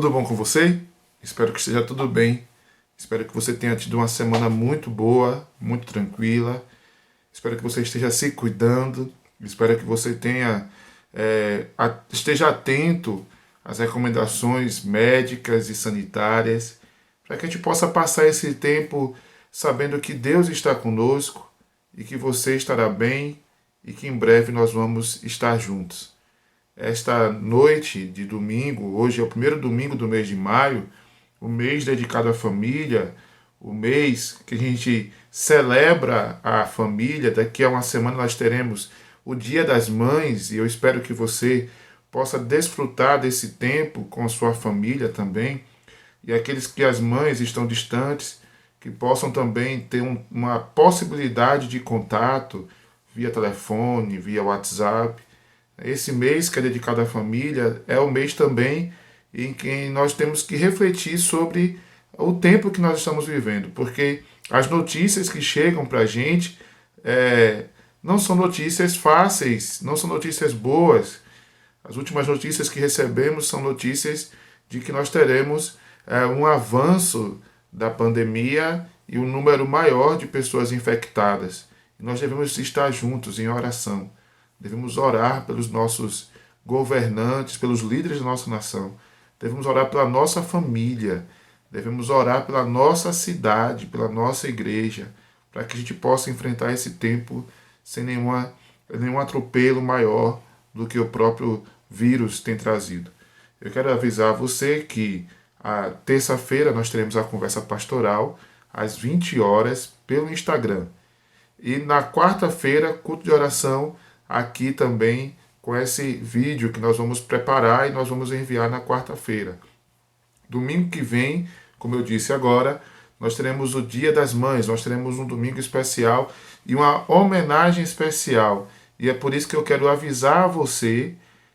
Tudo bom com você? Espero que esteja tudo bem. Espero que você tenha tido uma semana muito boa, muito tranquila. Espero que você esteja se cuidando. Espero que você esteja atento às recomendações médicas e sanitárias, para que a gente possa passar esse tempo sabendo que Deus está conosco e que você estará bem e que em breve nós vamos estar juntos. Esta noite de domingo, hoje é o primeiro domingo do mês de maio, o mês dedicado à família, o mês que a gente celebra a família. Daqui a uma semana nós teremos o Dia das Mães e eu espero que você possa desfrutar desse tempo com a sua família também. E aqueles que as mães estão distantes, que possam também ter uma possibilidade de contato via telefone, via WhatsApp. Esse mês que é dedicado à família é o mês também em que nós temos que refletir sobre o tempo que nós estamos vivendo, porque as notícias que chegam para a gente não são notícias fáceis, não são notícias boas. As últimas notícias que recebemos são notícias de que nós teremos um avanço da pandemia e um número maior de pessoas infectadas. E nós devemos estar juntos em oração. Devemos orar pelos nossos governantes, pelos líderes da nossa nação. Devemos orar pela nossa família. Devemos orar pela nossa cidade, pela nossa igreja, para que a gente possa enfrentar esse tempo sem nenhum atropelo maior do que o próprio vírus tem trazido. Eu quero avisar você que a terça-feira nós teremos a conversa pastoral às 20 horas pelo Instagram. E na quarta-feira, culto de oração aqui também com esse vídeo que nós vamos preparar e nós vamos enviar na quarta-feira. Domingo que vem, como eu disse agora, nós teremos o Dia das Mães, nós teremos um domingo especial e uma homenagem especial. E é por isso que eu quero avisar você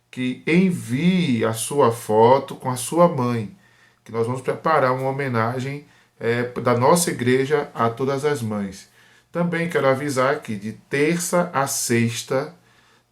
que envie a sua foto com a sua mãe, que nós vamos preparar uma homenagem da nossa igreja a todas as mães. Também quero avisar que de terça a sexta,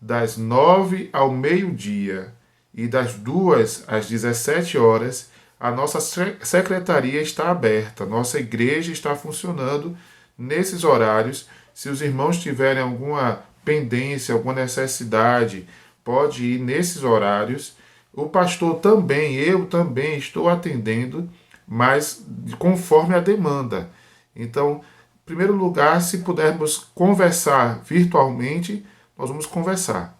das 9 ao meio-dia e das 2 às 17 horas, a nossa secretaria está aberta, nossa igreja está funcionando nesses horários. Se os irmãos tiverem alguma pendência, alguma necessidade, pode ir nesses horários. O pastor também, eu também estou atendendo, mas conforme a demanda. Então, em primeiro lugar, se pudermos conversar virtualmente, nós vamos conversar.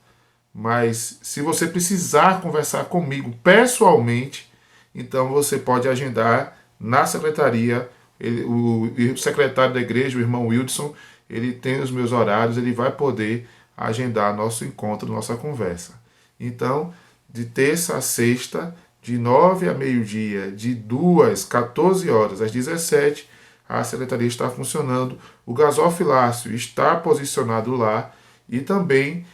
Mas se você precisar conversar comigo pessoalmente, então você pode agendar na secretaria. O secretário da igreja, o irmão Wilson, ele tem os meus horários, ele vai poder agendar nosso encontro, nossa conversa. Então, de terça a sexta, de 9 a meio-dia, de 2, 14 horas às 17, a secretaria está funcionando. O gasofilácio está posicionado lá. E também,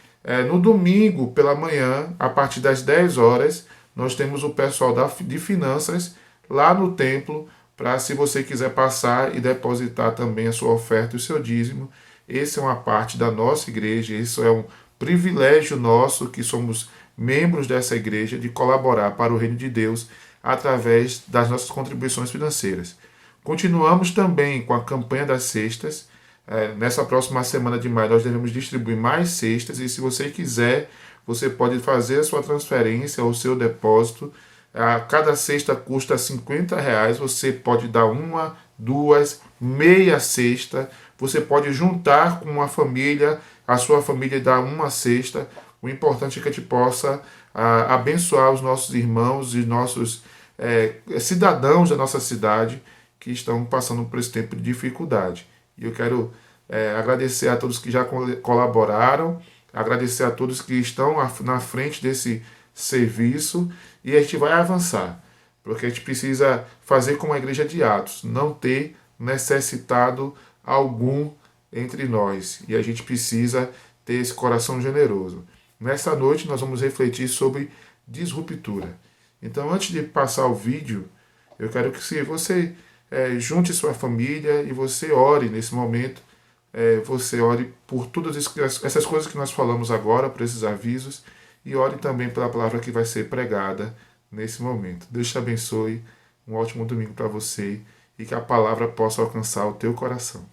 no domingo pela manhã, a partir das 10 horas, nós temos o pessoal de finanças lá no templo, para se você quiser passar e depositar também a sua oferta e o seu dízimo. Essa é uma parte da nossa igreja, isso é um privilégio nosso, que somos membros dessa igreja, de colaborar para o reino de Deus através das nossas contribuições financeiras. Continuamos também com a campanha das cestas. Nessa próxima semana de maio nós devemos distribuir mais cestas, e se você quiser, você pode fazer a sua transferência ou o seu depósito. Cada cesta custa R$ 50, você pode dar uma, duas, meia cesta, você pode juntar com uma família, a sua família, e dar uma cesta. O importante é que a gente possa abençoar os nossos irmãos e nossos cidadãos da nossa cidade que estão passando por esse tempo de dificuldade. E eu quero agradecer a todos que já colaboraram, agradecer a todos que estão na frente desse serviço, e a gente vai avançar, porque a gente precisa fazer como a igreja de Atos, não ter necessitado algum entre nós, e a gente precisa ter esse coração generoso. Nessa noite nós vamos refletir sobre disruptura. Então, antes de passar o vídeo, eu quero que você junte sua família e você ore nesse momento. Você ore por todas essas coisas que nós falamos agora, por esses avisos, e ore também pela palavra que vai ser pregada nesse momento. Deus te abençoe, um ótimo domingo para você e que a palavra possa alcançar o teu coração.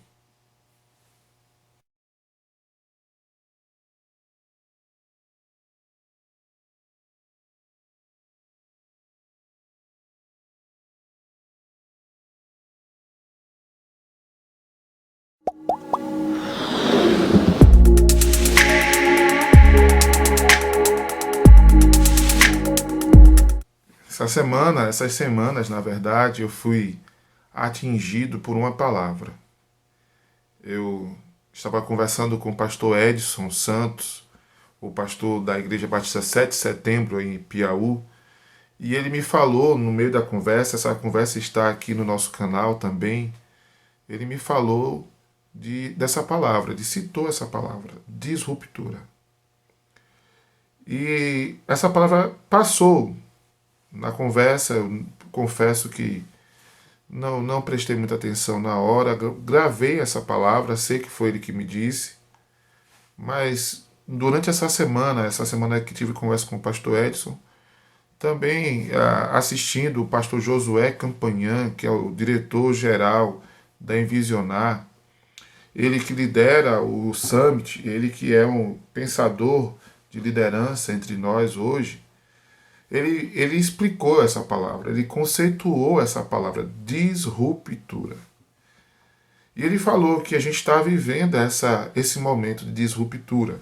Essas semanas, na verdade, eu fui atingido por uma palavra. Eu estava conversando com o pastor Edson Santos, o pastor da Igreja Batista 7 de Setembro, em Piauí, e ele me falou no meio da conversa, essa conversa está aqui no nosso canal também, ele me falou dessa palavra, citou essa palavra, disruptura. E essa palavra passou na conversa, eu confesso que não prestei muita atenção na hora, gravei essa palavra, sei que foi ele que me disse, mas durante essa semana que tive conversa com o pastor Edson, também assistindo o pastor Josué Campanhã, que é o diretor-geral da Envisionar, ele que lidera o Summit, ele que é um pensador de liderança entre nós hoje, ele explicou essa palavra, ele conceituou essa palavra, disruptura. E ele falou que a gente está vivendo esse momento de disruptura.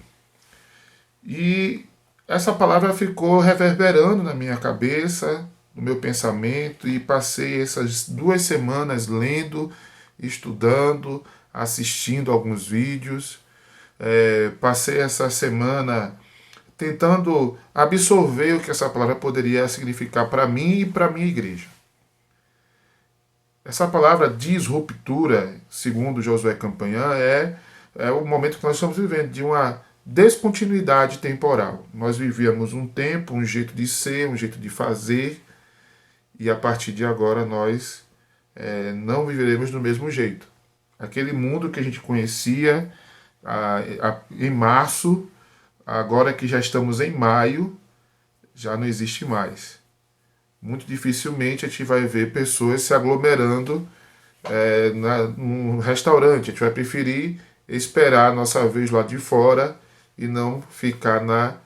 E essa palavra ficou reverberando na minha cabeça, no meu pensamento, e passei essas 2 semanas lendo, estudando, assistindo alguns vídeos. Passei essa semana tentando absorver o que essa palavra poderia significar para mim e para a minha igreja. Essa palavra disruptura, segundo Josué Campanhã, é o momento que nós estamos vivendo, de uma descontinuidade temporal. Nós vivíamos um tempo, um jeito de ser, um jeito de fazer, e a partir de agora nós não viveremos do mesmo jeito. Aquele mundo que a gente conhecia em março, agora que já estamos em maio, já não existe mais. Muito dificilmente a gente vai ver pessoas se aglomerando num restaurante. A gente vai preferir esperar a nossa vez lá de fora e não ficar na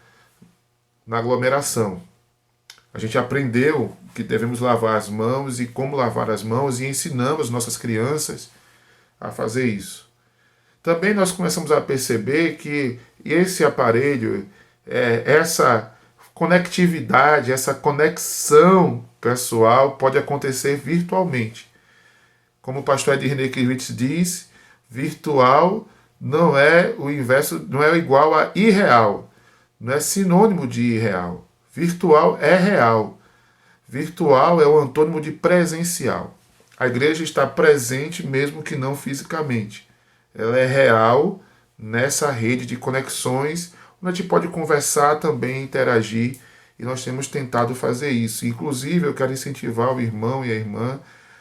aglomeração. A gente aprendeu que devemos lavar as mãos e como lavar as mãos e ensinamos nossas crianças a fazer isso. Também nós começamos a perceber que esse aparelho, essa conectividade, essa conexão pessoal pode acontecer virtualmente. Como o pastor Edirnei Kivitz diz, virtual não é o inverso, não é igual a irreal. Não é sinônimo de irreal. Virtual é real. Virtual é o antônimo de presencial. A igreja está presente mesmo que não fisicamente. Ela é real nessa rede de conexões, onde a gente pode conversar também, interagir, e nós temos tentado fazer isso. Inclusive, eu quero incentivar o irmão e a irmã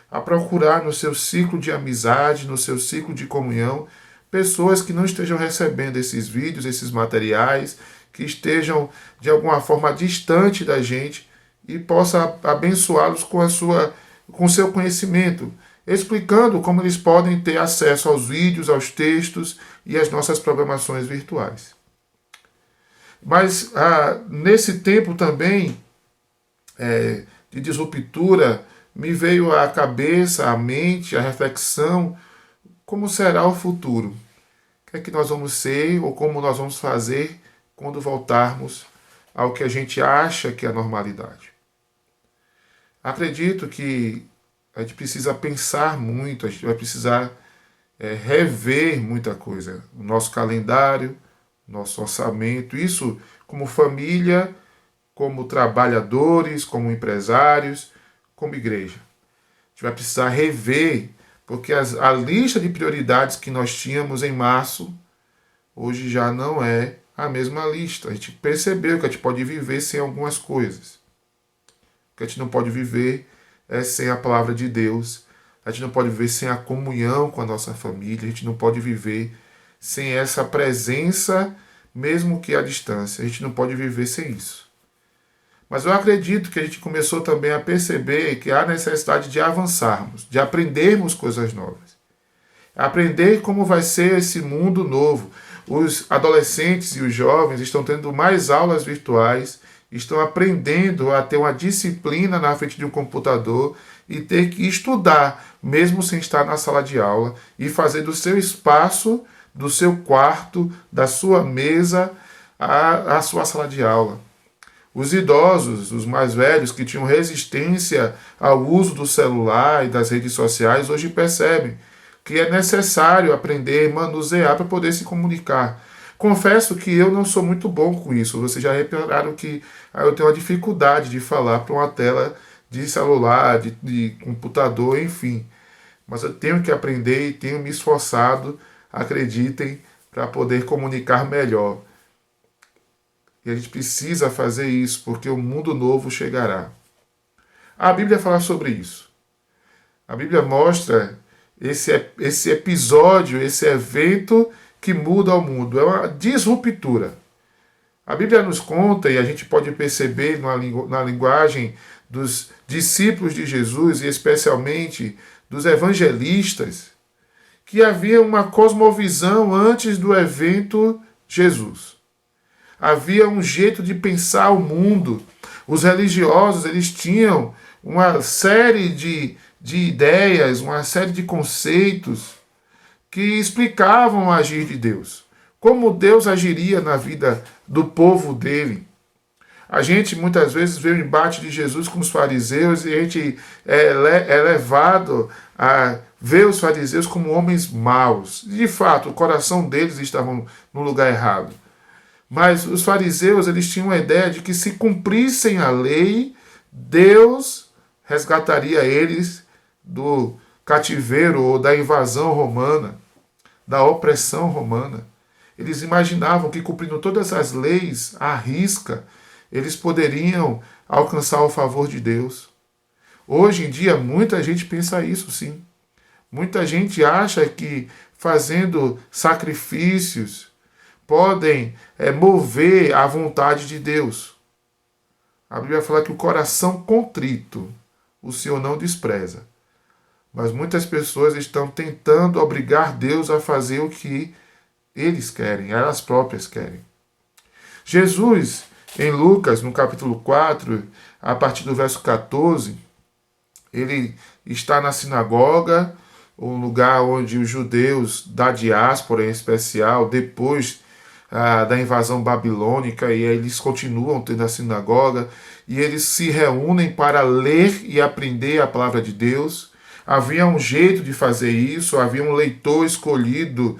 a procurar no seu ciclo de amizade, no seu ciclo de comunhão, pessoas que não estejam recebendo esses vídeos, esses materiais, que estejam de alguma forma distante da gente e possa abençoá-los com o seu conhecimento, explicando como eles podem ter acesso aos vídeos, aos textos e às nossas programações virtuais. Mas nesse tempo também de disruptura, me veio à cabeça, à mente, a reflexão, como será o futuro? O que é que nós vamos ser ou como nós vamos fazer quando voltarmos ao que a gente acha que é a normalidade? Acredito que a gente precisa pensar muito, a gente vai precisar rever muita coisa. O nosso calendário, nosso orçamento, isso como família, como trabalhadores, como empresários, como igreja. A gente vai precisar rever, porque a lista de prioridades que nós tínhamos em março, hoje já não é a mesma lista. A gente percebeu que a gente pode viver sem algumas coisas. Que a gente não pode viver sem a palavra de Deus. A gente não pode viver sem a comunhão com a nossa família. A gente não pode viver sem essa presença, mesmo que à distância. A gente não pode viver sem isso. Mas eu acredito que a gente começou também a perceber que há necessidade de avançarmos, de aprendermos coisas novas. Aprender como vai ser esse mundo novo. Os adolescentes e os jovens estão tendo mais aulas virtuais, estão aprendendo a ter uma disciplina na frente de um computador e ter que estudar, mesmo sem estar na sala de aula, e fazer do seu espaço, do seu quarto, da sua mesa, a sua sala de aula. Os idosos, os mais velhos, que tinham resistência ao uso do celular e das redes sociais, hoje percebem que é necessário aprender a manusear para poder se comunicar. Confesso que eu não sou muito bom com isso. Vocês já repararam que eu tenho uma dificuldade de falar para uma tela de celular, de computador, enfim. Mas eu tenho que aprender e tenho me esforçado, acreditem, para poder comunicar melhor. E a gente precisa fazer isso, porque o mundo novo chegará. A Bíblia fala sobre isso. A Bíblia mostra esse episódio, esse evento que muda o mundo. É uma disruptura. A Bíblia nos conta, e a gente pode perceber na linguagem dos discípulos de Jesus, e especialmente dos evangelistas, que havia uma cosmovisão antes do evento Jesus. Havia um jeito de pensar o mundo. Os religiosos, eles tinham uma série de ideias, uma série de conceitos que explicavam o agir de Deus. Como Deus agiria na vida do povo dele. A gente muitas vezes vê o embate de Jesus com os fariseus e a gente é levado a ver os fariseus como homens maus. De fato, o coração deles estava no lugar errado. Mas os fariseus, eles tinham a ideia de que se cumprissem a lei, Deus resgataria eles do cativeiro ou da invasão romana, da opressão romana. Eles imaginavam que, cumprindo todas as leis à risca, eles poderiam alcançar o favor de Deus. Hoje em dia, muita gente pensa isso, sim. Muita gente acha que fazendo sacrifícios podem mover a vontade de Deus. A Bíblia fala que o coração contrito o Senhor não despreza. Mas muitas pessoas estão tentando obrigar Deus a fazer o que eles querem, elas próprias querem. Jesus, em Lucas, no capítulo 4, a partir do verso 14, ele está na sinagoga, um lugar onde os judeus da diáspora, em especial, depois da invasão babilônica, e eles continuam tendo a sinagoga, e eles se reúnem para ler e aprender a palavra de Deus. Havia um jeito de fazer isso, havia um leitor escolhido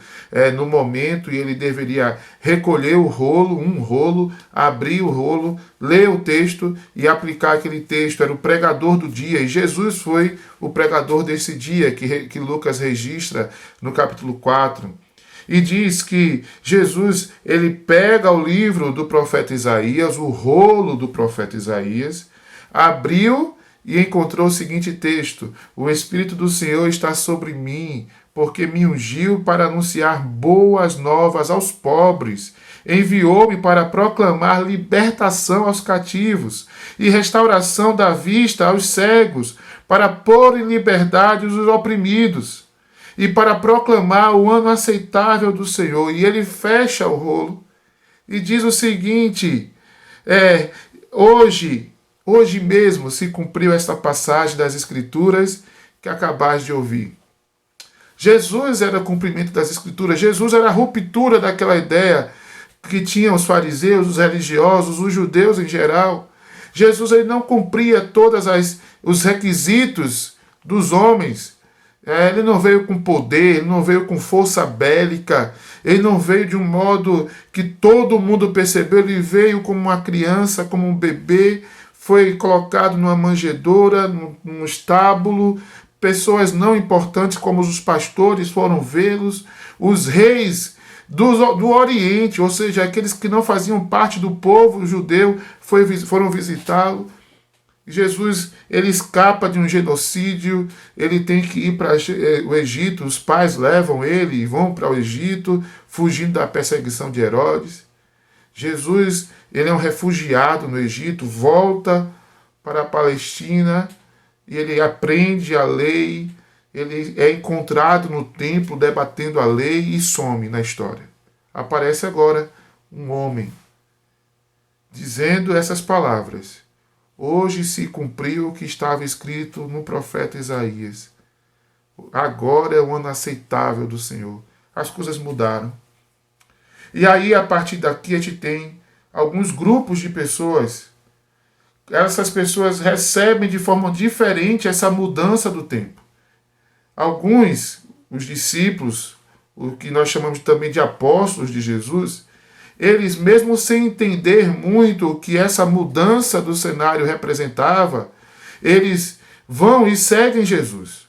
no momento, e ele deveria recolher o rolo, um rolo, abrir o rolo, ler o texto e aplicar aquele texto. Era o pregador do dia, e Jesus foi o pregador desse dia que Lucas registra no capítulo 4. E diz que Jesus, ele pega o livro do profeta Isaías, o rolo do profeta Isaías, abriu e encontrou o seguinte texto: o Espírito do Senhor está sobre mim, porque me ungiu para anunciar boas novas aos pobres. Enviou-me para proclamar libertação aos cativos e restauração da vista aos cegos, para pôr em liberdade os oprimidos e para proclamar o ano aceitável do Senhor. E ele fecha o rolo e diz o seguinte: hoje mesmo se cumpriu esta passagem das Escrituras que acabais de ouvir. Jesus era o cumprimento das Escrituras. Jesus era a ruptura daquela ideia que tinham os fariseus, os religiosos, os judeus em geral. Jesus, ele não cumpria todos os requisitos dos homens. Ele não veio com poder, ele não veio com força bélica, ele não veio de um modo que todo mundo percebeu. Ele veio como uma criança, como um bebê, foi colocado numa manjedoura, num estábulo. Pessoas não importantes como os pastores foram vê-los, os reis do Oriente, ou seja, aqueles que não faziam parte do povo judeu, foram visitá-lo. Jesus, ele escapa de um genocídio, ele tem que ir para o Egito, os pais levam ele e vão para o Egito, fugindo da perseguição de Herodes. Jesus, ele é um refugiado no Egito, volta para a Palestina e ele aprende a lei, ele é encontrado no templo debatendo a lei e some na história. Aparece agora um homem dizendo essas palavras: hoje se cumpriu o que estava escrito no profeta Isaías. Agora é o ano aceitável do Senhor. As coisas mudaram. E aí, a partir daqui, a gente tem alguns grupos de pessoas. Essas pessoas recebem de forma diferente essa mudança do tempo. Alguns, os discípulos, o que nós chamamos também de apóstolos de Jesus, eles, mesmo sem entender muito o que essa mudança do cenário representava, eles vão e seguem Jesus.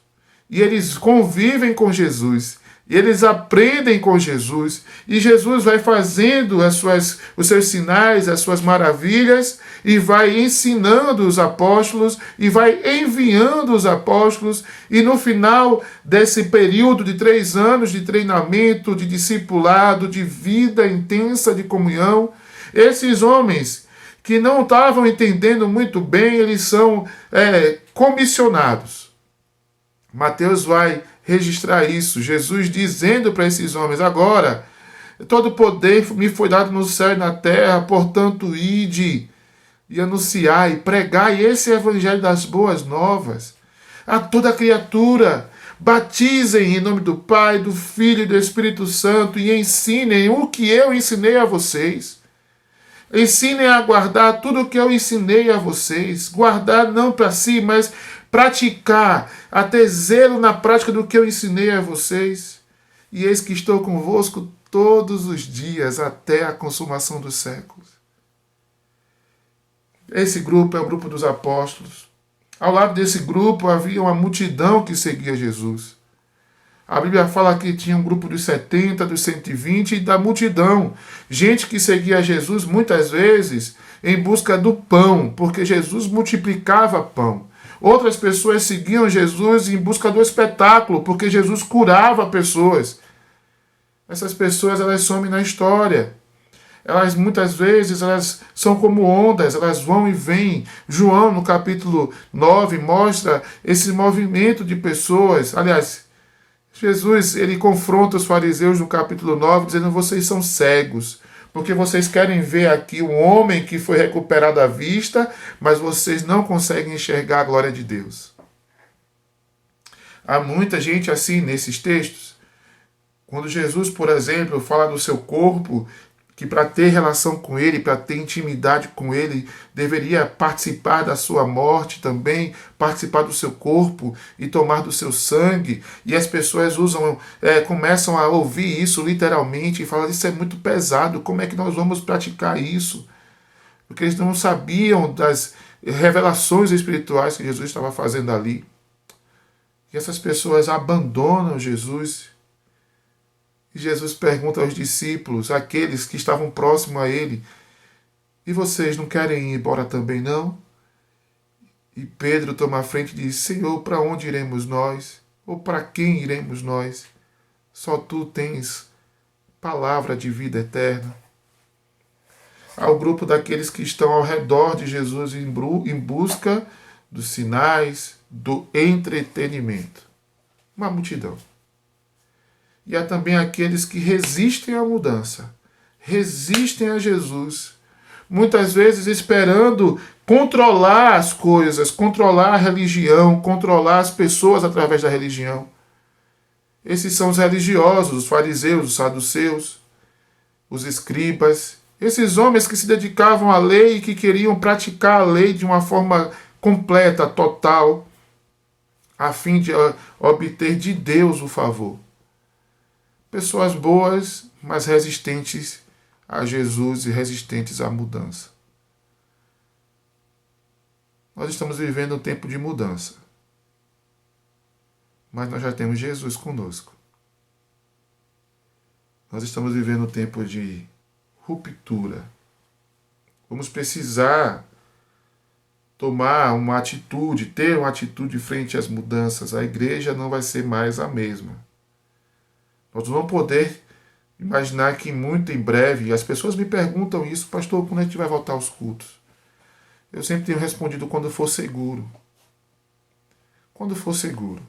E eles convivem com Jesus. E eles aprendem com Jesus. E Jesus vai fazendo os seus sinais, as suas maravilhas, e vai ensinando os apóstolos, e vai enviando os apóstolos. E no final desse período de 3 anos de treinamento, de discipulado, de vida intensa de comunhão, esses homens que não estavam entendendo muito bem, eles são comissionados. Mateus vai registrar isso. Jesus dizendo para esses homens: agora, todo poder me foi dado no céu e na terra, portanto, ide e anunciar e pregar esse evangelho das boas novas a toda criatura. Batizem em nome do Pai, do Filho e do Espírito Santo e ensinem o que eu ensinei a vocês. Ensinem a guardar tudo o que eu ensinei a vocês. Guardar não para si, mas praticar, a ter zelo na prática do que eu ensinei a vocês. E eis que estou convosco todos os dias até a consumação dos séculos. Esse grupo é o grupo dos apóstolos. Ao lado desse grupo havia uma multidão que seguia Jesus. A Bíblia fala que tinha um grupo dos 70, dos 120 e da multidão. Gente que seguia Jesus muitas vezes em busca do pão, porque Jesus multiplicava pão. Outras pessoas seguiam Jesus em busca do espetáculo, porque Jesus curava pessoas. Essas pessoas, elas somem na história. Elas, muitas vezes, elas são como ondas, elas vão e vêm. João, no capítulo 9, mostra esse movimento de pessoas. Aliás, Jesus, ele confronta os fariseus no capítulo 9, dizendo: vocês são cegos, porque vocês querem ver aqui um homem que foi recuperado à vista, mas vocês não conseguem enxergar a glória de Deus. Há muita gente assim nesses textos. Quando Jesus, por exemplo, fala do seu corpo, que para ter relação com ele, para ter intimidade com ele, deveria participar da sua morte também, participar do seu corpo e tomar do seu sangue. E as pessoas começam a ouvir isso literalmente e falam: isso é muito pesado, como é que nós vamos praticar isso? Porque eles não sabiam das revelações espirituais que Jesus estava fazendo ali. E essas pessoas abandonam Jesus. E Jesus pergunta aos discípulos, aqueles que estavam próximos a ele: e vocês não querem ir embora também, não? E Pedro toma a frente e diz: Senhor, para onde iremos nós? Ou para quem iremos nós? Só tu tens palavra de vida eterna. Há o grupo daqueles que estão ao redor de Jesus em busca dos sinais, do entretenimento. Uma multidão. E há também aqueles que resistem à mudança, resistem a Jesus, muitas vezes esperando controlar as coisas, controlar a religião, controlar as pessoas através da religião. Esses são os religiosos, os fariseus, os saduceus, os escribas, esses homens que se dedicavam à lei e que queriam praticar a lei de uma forma completa, total, a fim de obter de Deus o favor. Pessoas boas, mas resistentes a Jesus e resistentes à mudança. Nós estamos vivendo um tempo de mudança. Mas nós já temos Jesus conosco. Nós estamos vivendo um tempo de ruptura. Vamos precisar tomar uma atitude, ter uma atitude frente às mudanças. A igreja não vai ser mais a mesma. Nós não vamos poder Imaginar que muito em breve, as pessoas me perguntam isso, pastor, quando a gente vai voltar aos cultos? Eu sempre tenho respondido quando for seguro. Quando for seguro.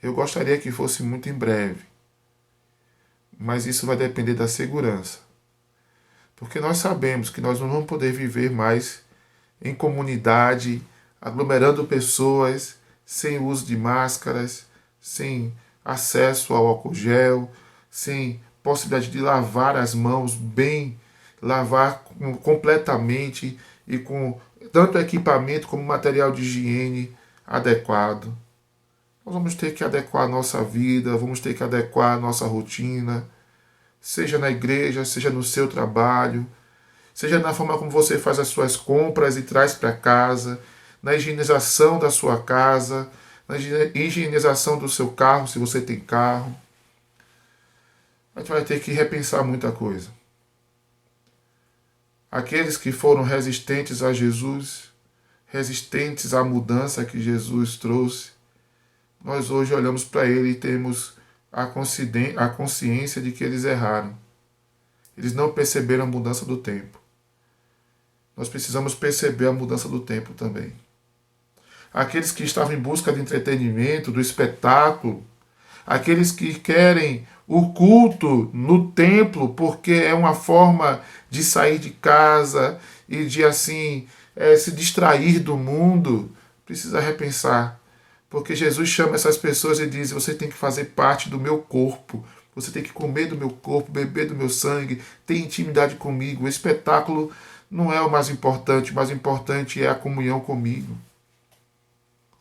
Eu gostaria que fosse muito em breve, mas isso vai depender da segurança. Porque nós sabemos que nós não vamos poder viver mais em comunidade, aglomerando pessoas, sem uso de máscaras, sem acesso ao álcool gel, sem possibilidade de lavar as mãos bem, lavar completamente e com tanto equipamento como material de higiene adequado. Nós vamos ter que adequar a nossa vida, vamos ter que adequar a nossa rotina, seja na igreja, seja no seu trabalho, seja na forma como você faz as suas compras e traz para casa, na higienização da sua casa, na higienização do seu carro, se você tem carro. A gente vai ter que repensar muita coisa. Aqueles que foram resistentes a Jesus, resistentes à mudança que Jesus trouxe, nós hoje olhamos para ele e temos a consciência de que eles erraram. Eles não perceberam a mudança do tempo. Nós precisamos perceber a mudança do tempo também. Aqueles que estavam em busca de entretenimento, do espetáculo, aqueles que querem o culto no templo porque é uma forma de sair de casa e de assim se distrair do mundo, precisa repensar. Porque Jesus chama essas pessoas e diz: você tem que fazer parte do meu corpo, você tem que comer do meu corpo, beber do meu sangue, ter intimidade comigo. O espetáculo não é o mais importante é a comunhão comigo.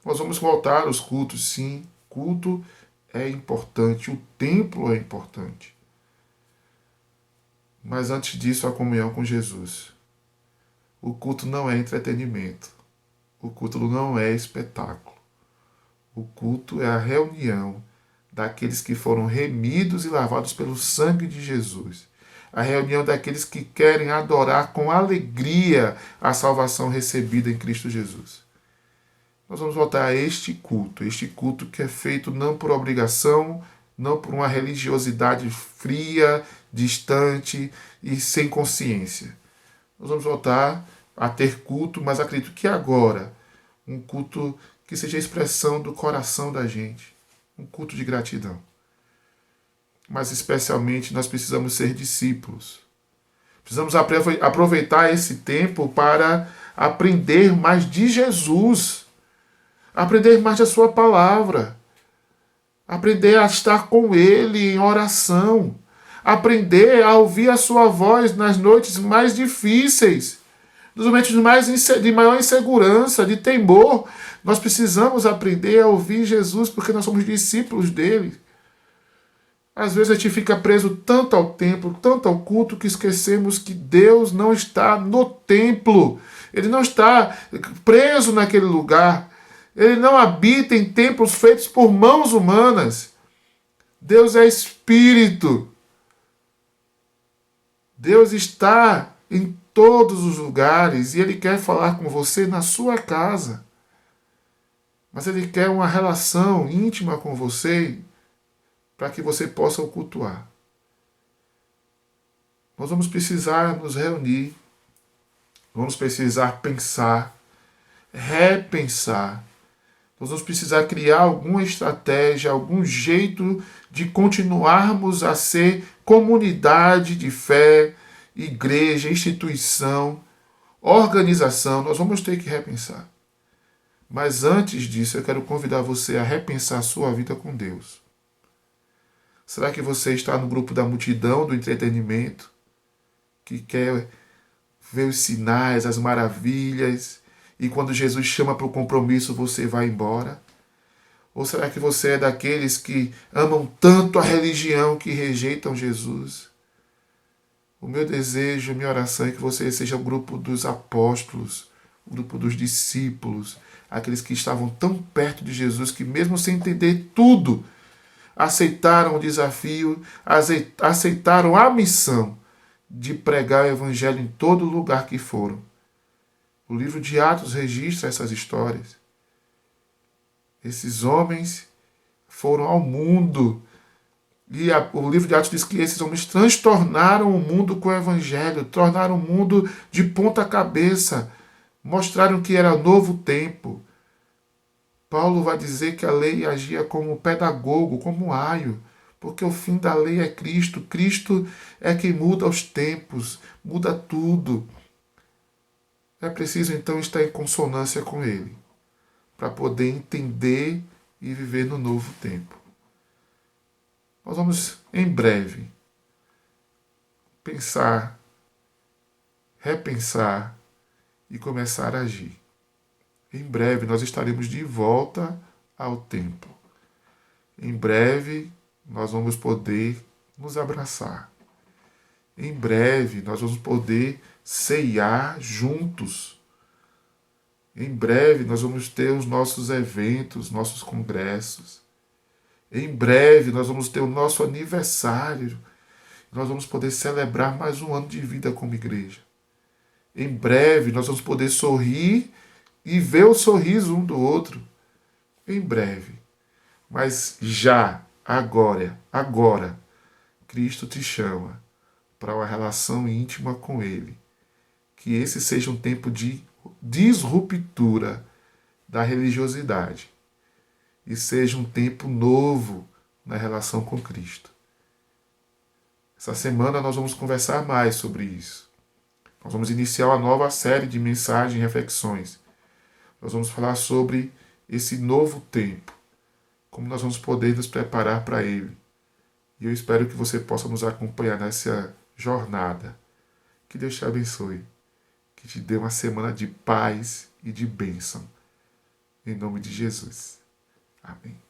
Nós vamos voltar aos cultos, sim. Culto é importante, o templo é importante. Mas antes disso, a comunhão com Jesus. O culto não é entretenimento. O culto não é espetáculo. O culto é a reunião daqueles que foram remidos e lavados pelo sangue de Jesus. A reunião daqueles que querem adorar com alegria a salvação recebida em Cristo Jesus. Nós vamos voltar a este culto que é feito não por obrigação, não por uma religiosidade fria, distante e sem consciência. Nós vamos voltar a ter culto, mas acredito que agora, um culto que seja a expressão do coração da gente, um culto de gratidão. Mas especialmente nós precisamos ser discípulos. Precisamos aproveitar esse tempo para aprender mais de Jesus, aprender mais da sua palavra, aprender a estar com Ele em oração, aprender a ouvir a sua voz nas noites mais difíceis, nos momentos de maior insegurança, de temor. Nós precisamos aprender a ouvir Jesus porque nós somos discípulos dele. Às vezes a gente fica preso tanto ao templo, tanto ao culto, que esquecemos que Deus não está no templo. Ele não está preso naquele lugar. Ele não habita em templos feitos por mãos humanas. Deus é Espírito. Deus está em todos os lugares e Ele quer falar com você na sua casa. Mas Ele quer uma relação íntima com você para que você possa o cultuar. Nós vamos precisar nos reunir, vamos precisar pensar, repensar. Nós vamos precisar criar alguma estratégia, algum jeito de continuarmos a ser comunidade de fé, igreja, instituição, organização. Nós vamos ter que repensar. Mas antes disso, eu quero convidar você a repensar a sua vida com Deus. Será que você está no grupo da multidão do entretenimento, que quer ver os sinais, as maravilhas, e quando Jesus chama para o compromisso, você vai embora? Ou será que você é daqueles que amam tanto a religião que rejeitam Jesus? O meu desejo, minha oração é que você seja o grupo dos apóstolos, o grupo dos discípulos, aqueles que estavam tão perto de Jesus que mesmo sem entender tudo, aceitaram o desafio, aceitaram a missão de pregar o evangelho em todo lugar que foram. O livro de Atos registra essas histórias. Esses homens foram ao mundo E o livro de Atos diz que esses homens transtornaram o mundo com o evangelho, tornaram o mundo de ponta cabeça, mostraram que era novo tempo. Paulo vai dizer que a lei agia como pedagogo, como aio, porque o fim da lei é Cristo. Cristo é quem muda os tempos, muda tudo. É preciso então estar em consonância com Ele, para poder entender e viver no novo tempo. Nós vamos, em breve, pensar, repensar e começar a agir. Em breve nós estaremos de volta ao templo. Em breve nós vamos poder nos abraçar. Em breve nós vamos poder ceiar juntos. Em breve nós vamos ter os nossos eventos, nossos congressos. Em breve nós vamos ter o nosso aniversário. Nós vamos poder celebrar mais um ano de vida como igreja. Em breve nós vamos poder sorrir e ver o sorriso um do outro. Em breve. Mas já, agora, Cristo te chama para uma relação íntima com Ele. Que esse seja um tempo de disruptura da religiosidade e seja um tempo novo na relação com Cristo. Essa semana nós vamos conversar mais sobre isso. Nós vamos iniciar uma nova série de mensagens e reflexões. Nós vamos falar sobre esse novo tempo, como nós vamos poder nos preparar para ele. E eu espero que você possa nos acompanhar nessa jornada. Que Deus te abençoe. Que te dê uma semana de paz e de bênção. Em nome de Jesus. Amém.